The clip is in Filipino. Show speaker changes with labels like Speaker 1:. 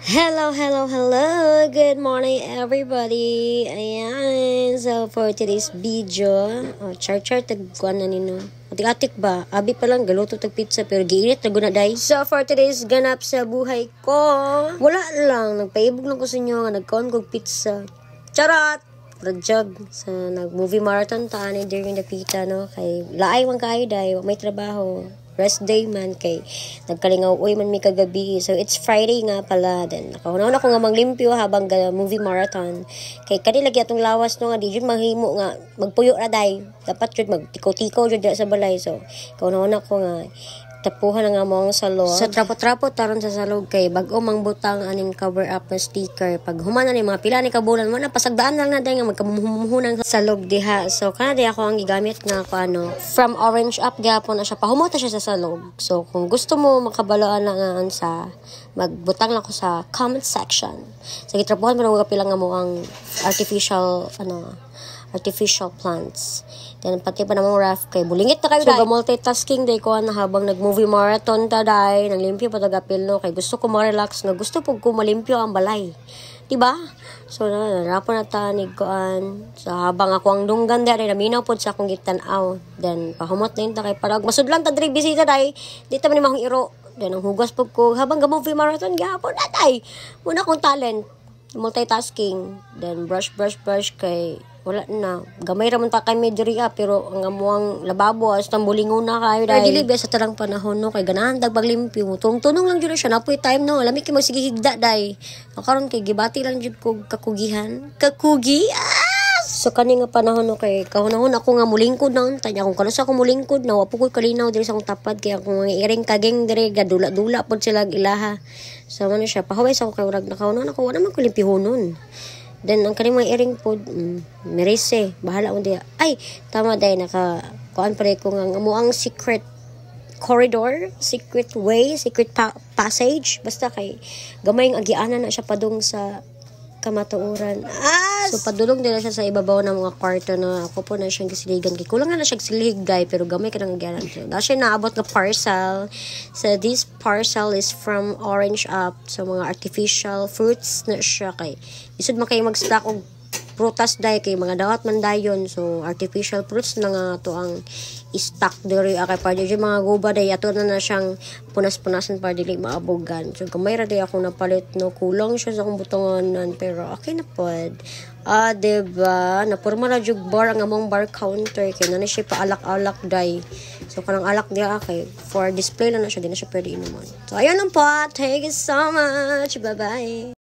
Speaker 1: Hello, hello, hello. Good morning, everybody. Ayan. So, for today's video, char-char, tagkuan na nino. Atik-atik ba? Abi pa lang, galuto tag pizza, pero giinit na guna day. So, for today's ganap sa buhay ko, wala lang. Nagpaibog lang ko sa inyo nga nagkaon kong pizza. Charot! Radyag sa nag-movie marathon ta ni during the pita, no? Kay laay man kayo day, may trabaho. Rest day man kay nagkalingaw uy man mi kagabi, so it's Friday nga pala. Then nakahuna ko nga manglimpyo habang movie marathon kay kanila gyatong lawas no nga di jud mahimo nga magpuyo ra day, dapat jud magtiko-tiko jud sa balay. So kahuna ko nga tapuhan nga mo sa salog. Sa trapo-trapo taron sa salog kay bag-o mangbutang aning cover up na sticker. Pag humana ni mga pila ni kabulan mo na pasagdaan lang na day nga magkamumuhunan sa salog diha. So kana di ako ang gigamit nga ko from Orange Up gyapon na siya, pahumota siya sa salog. So kung gusto mo makabalaan na nga sa magbutang lang ko sa comment section. Sa gitrapuhan mo na mga pila nga mo ang artificial plants. Then pati pa namang rough kay bulingit na kayo so, multitasking day ko na habang nag-movie marathon ta day, naglimpyo pa tagapil no kay gusto ko ma-relax nga gusto pug ko malimpyo ang balay. Diba? So narapon na ta ni koan. So habang ako ang dunggan day naminaw pod sa akong gitan-aw. Then pahumot na yun ta kay parag masudlan ta diri bisita day. Di ta man mahong iro. Then ang hugas pug ko habang ga-movie marathon gyapon na day. Muna kong talent multitasking. Then brush kay wala na. Gamay raman ta kay medyo pero ang amuang lababo as tambulingon na kayo dahil. Dili sa tarang panahon no kay ganahan dagbag-limpyo. Tunong lang jud siya napoy time no. Lami kay magsigigda day. Karon kay gibati lang jud ko kakugihan. Kakugi. So kani nga panahon no kay kahunahon ako nga mulingkod nang tanya kung kanusa ko mulingkod na wapo ko kalinaw diri sa akong tapad kay akong mga iring kageng diri gadula-dula pod sila ilaha. So man siya pahuway sa ako kay urag nakahunahon ako wala man ko limpyohonon. Then, ang kanimang iring po, merise, bahala ko diya. Ay, tama dahil kuan pare ko nga mo ang secret corridor, secret way, secret passage. Basta kay, gamay ang agianan na siya padung sa kamatuuran. So, padulong din na siya sa ibabaw ng mga kwarto na ako po na siyang gisiligan. Kaya kulang na siya silig, guy, pero gamay ka ng agianan siya. Dahil siya naabot ng parcel. So, this parcel is from Orange Up. So, mga artificial fruits na siya kay isod man kayo mag-stock og prutas day kay mga dawat man dayon. So artificial fruits na nga to ang stock diri akay pa di mga guba day ato na siyang punas-punasan para dili maabogan. So gamay ra day ako napalit no kulang siya sa akong butonganan pero okay na pod. Diba? Napurma na jug bar ang among bar counter kay na siya pa alak-alak day. So kanang alak diya kay for display lang na siya, di na siya pwede inuman. So ayun lang po. Thank you so much. Bye-bye.